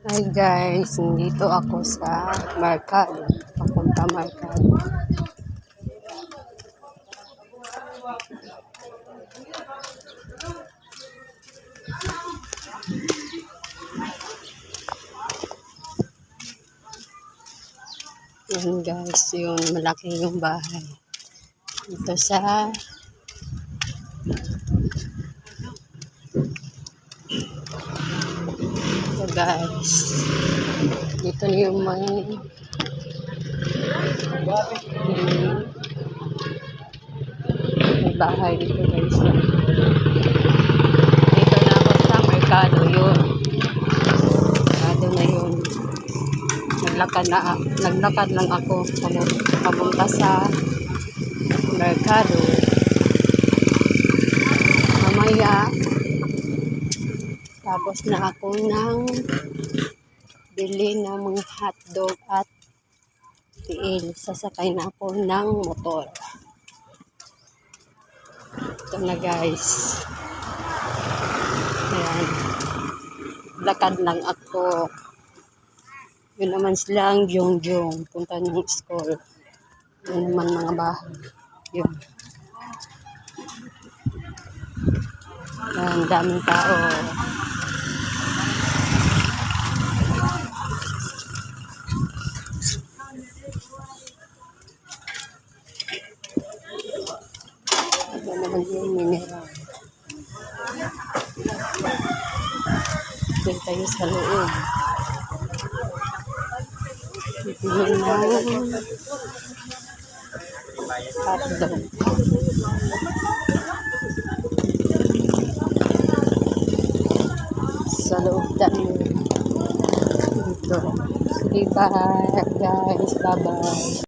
Hi guys, nandito ako sa Mercado. Papunta Mercado. Yan guys, yung malaki yung bahay. Dito sa ito guys. Dito yung may bahay dito guys. Dito na ako sa Mercado yun. Mercado na yun. Naglakad lang ako papunta sa Mercado. Mamaya tapos na ako ng bili ng mga hotdog at tiil. Sasakay na ako ng motor. Ito na guys. Ayan. Lakad lang ako. Yun naman silang Jongjong. Punta ng school. Yun naman mga bahay. Yun. Ayan, daming tao. Ito naman yung mineral. Dito tayo sa loob. Bibili ng hotdog. Sa loob tayo. Dito. Okay, bye guys. Bye-bye.